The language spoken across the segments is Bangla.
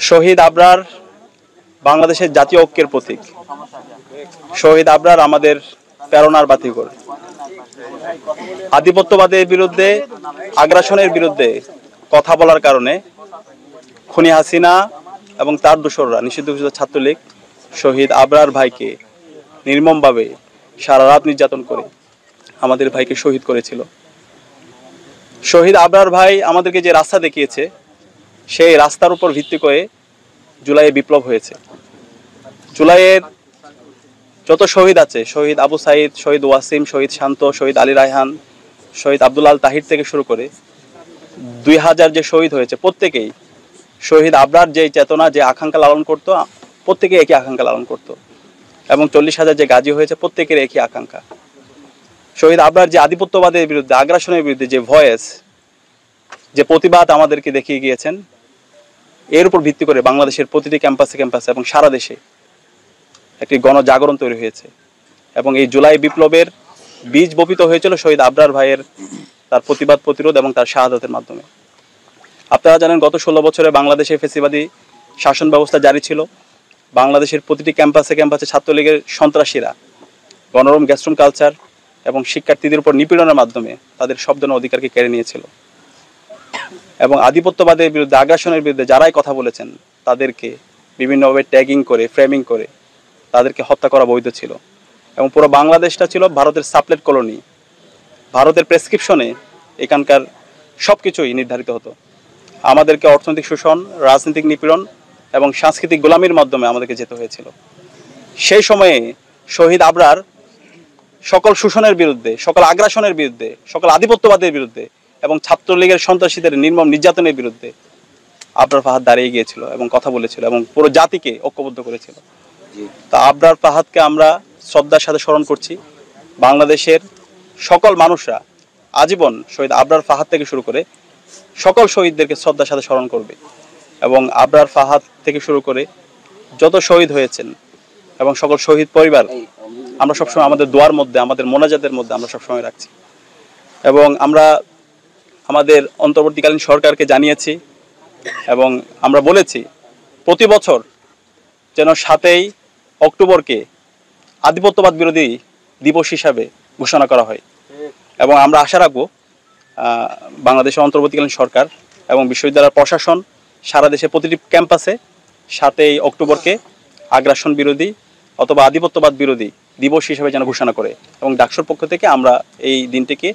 শহীদ আবরার বাংলাদেশের জাতীয় ঐক্যের প্রতীক। শহীদ আবরার আমাদের প্রেরণার বাতিঘর। আধিপত্যবাদের বিরুদ্ধে, আগ্রাসনের বিরুদ্ধে কথা বলার কারণে খুনি হাসিনা এবং তার দোসররা, নিষিদ্ধ ঘোষিত ছাত্রলীগ শহীদ আবরার ভাইকে নির্মমভাবে সারা রাত নির্যাতন করে আমাদের ভাইকে শহীদ করেছিল। শহীদ আবরার ভাই আমাদেরকে যে রাস্তা দেখিয়েছে, সেই রাস্তার উপর ভিত্তি করে জুলাইয়ে বিপ্লব হয়েছে। জুলাইয়ের যত শহীদ আছে, শহীদ আবু সাইদ, শহীদ ওয়াসিম, শহীদ শান্ত, শহীদ আলী রায়হান, শহীদ আব্দুল আল তাহির থেকে শুরু করে 2000 যে শহীদ হয়েছে, প্রত্যেকেই শহীদ আবরার যে চেতনা, যে আকাঙ্ক্ষা লালন করত, প্রত্যেকে একই আকাঙ্ক্ষা লালন করত। এবং 40,000 যে গাজী হয়েছে, প্রত্যেকের একই আকাঙ্ক্ষা। শহীদ আবরার যে আধিপত্যবাদের বিরুদ্ধে, আগ্রাসনের বিরুদ্ধে যে ভয়েস, যে প্রতিবাদ আমাদেরকে দেখিয়ে গিয়েছেন, এর উপর ভিত্তি করে বাংলাদেশের প্রতিটি ক্যাম্পাসে ক্যাম্পাসে এবং সারা দেশে একটি গণজাগরণ তৈরি হয়েছে। এবং এই জুলাই বিপ্লবের বীজ বপিত হয়েছিল শহীদ আবরার ভাইয়ের তার প্রতিবাদ, প্রতিরোধ এবং তার শাহাদাতের মাধ্যমে। আপনারা জানেন, গত 16 বছরে বাংলাদেশে ফ্যাসিবাদী শাসন ব্যবস্থা জারি ছিল। বাংলাদেশের প্রতিটি ক্যাম্পাসে ক্যাম্পাসে ছাত্রলীগের সন্ত্রাসীরা গণরম গ্যাস্ট্রুম কালচার এবং শিক্ষার্থীদের উপর নিপীড়নের মাধ্যমে তাদের শব্দের অধিকারকে কেড়ে নিয়েছিল। এবং আধিপত্যবাদের বিরুদ্ধে, আগ্রাসনের বিরুদ্ধে যারাই কথা বলেছেন, তাদেরকে বিভিন্নভাবে ট্যাগিং করে, ফ্রেমিং করে তাদেরকে হত্যা করা বৈধ ছিল। এবং পুরো বাংলাদেশটা ছিল ভারতের সাপ্লেট কলোনি। ভারতের প্রেসক্রিপশনে এখানকার সব কিছুই নির্ধারিত হতো। আমাদেরকে অর্থনৈতিক শোষণ, রাজনৈতিক নিপীড়ন এবং সাংস্কৃতিক গোলামির মাধ্যমে আমাদেরকে যেতে হয়েছিল। সেই সময়ে শহীদ আবরার সকল শোষণের বিরুদ্ধে, সকল আগ্রাসনের বিরুদ্ধে, সকল আধিপত্যবাদের বিরুদ্ধে এবং ছাত্রলীগের সন্ত্রাসীদের নির্মম নির্যাতনের বিরুদ্ধে আবরার ফাহাদ দাঁড়িয়ে গিয়েছিল এবং কথা বলেছিল এবং পুরো জাতিকে ঐক্যবদ্ধ করেছিল। তা আবরার ফাহাদকে আমরা শ্রদ্ধার সাথে স্মরণ করছি। বাংলাদেশের সকল মানুষরা আজীবন শহীদ আবরার ফাহাদ থেকে শুরু করে সকল শহীদদেরকে শ্রদ্ধার সাথে স্মরণ করবে। এবং আবরার ফাহাদ থেকে শুরু করে যত শহীদ হয়েছেন এবং সকল শহীদ পরিবার আমরা সবসময় আমাদের দোয়ার মধ্যে, আমাদের মোনাজাতের মধ্যে আমরা সবসময় রাখছি। এবং আমরা আমাদের অন্তর্বর্তীকালীন সরকারকে জানিয়েছি এবং আমরা বলেছি, প্রতি বছর যেন 7ই অক্টোবরকে আধিপত্যবাদ বিরোধী দিবস হিসাবে ঘোষণা করা হয়। এবং আমরা আশা রাখবো বাংলাদেশের অন্তর্বর্তীকালীন সরকার এবং বিশ্ববিদ্যালয়ের প্রশাসন সারা দেশে প্রতিটি ক্যাম্পাসে 7ই অক্টোবরকে আগ্রাসন বিরোধী অথবা আধিপত্যবাদ বিরোধী দিবস হিসেবে যেন ঘোষণা করে। এবং ডাকসুর পক্ষ থেকে আমরা এই দিনটিকে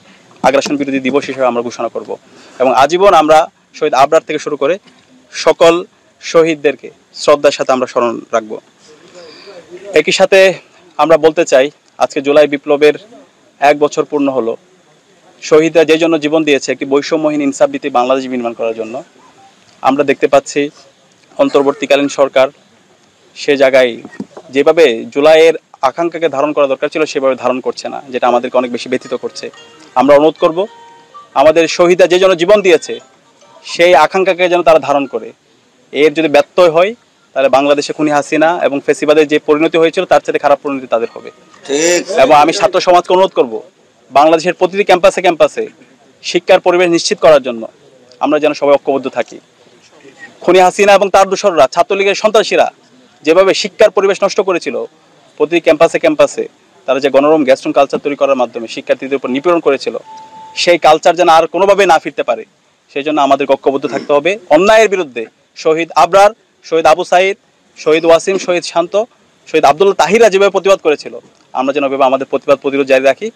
আগ্রাসন বিরোধী দিবস হিসেবে আমরা ঘোষণা করব। এবং আজীবন আমরা শহীদ আবরার থেকে শুরু করে সকল শহীদদেরকে শ্রদ্ধার সাথে আমরা স্মরণ রাখব। একই সাথে আমরা বলতে চাই, আজকে জুলাই বিপ্লবের 1 বছর পূর্ণ হলো। শহীদরা যে জন্য জীবন দিয়েছে, একটি বৈষম্যহীন ইনসাফভিত্তিক বাংলাদেশ নির্মাণ করার জন্য। আমরা দেখতে পাচ্ছি অন্তর্বর্তীকালীন সরকার সে জায়গায় যেভাবে জুলাইয়ের আকাঙ্ক্ষাকে ধারণ করা দরকার ছিল, সেভাবে ধারণ করছে না, যেটা আমাদেরকে অনেক বেশি ব্যথিত করছে। আমরা অনুরোধ করব, আমাদের শহীদরা যে জন্য জীবন দিয়েছে, সেই আকাঙ্ক্ষাকে যেন তারা ধারণ করে। এর যদি ব্যত্যয় হয়, তাহলে বাংলাদেশে খুনি হাসিনা এবং ফ্যাসিবাদের যে পরিণতি হয়েছিল, তার চেয়ে খারাপ পরিণতি তাদের হবে। এবং আমি ছাত্র সমাজকে অনুরোধ করব, বাংলাদেশের প্রতিটি ক্যাম্পাসে ক্যাম্পাসে শিক্ষার পরিবেশ নিশ্চিত করার জন্য আমরা যেন সবাই ঐক্যবদ্ধ থাকি। খুনি হাসিনা এবং তার দোসররা, ছাত্রলীগের সন্ত্রাসীরা যেভাবে শিক্ষার পরিবেশ নষ্ট করেছিল, প্রতিটি ক্যাম্পাসে ক্যাম্পাসে তারা যে গণরম গ্যাস্ট্রুম কালচার তৈরি করার মাধ্যমে শিক্ষার্থীদের উপর নিপীড়ন করেছিল, সেই কালচার যেন আর কোনোভাবে না ফিরতে পারে, সেই জন্য আমাদের ঐক্যবদ্ধ থাকতে হবে। অন্যায়ের বিরুদ্ধে শহীদ আবরার, শহীদ আবু সাইদ, শহীদ ওয়াসিম, শহীদ শান্ত, শহীদ আব্দুল তাহিরা যেভাবে প্রতিবাদ করেছিল, আমরা যেন আমাদের প্রতিবাদ প্রতিরোধ জারি রাখি।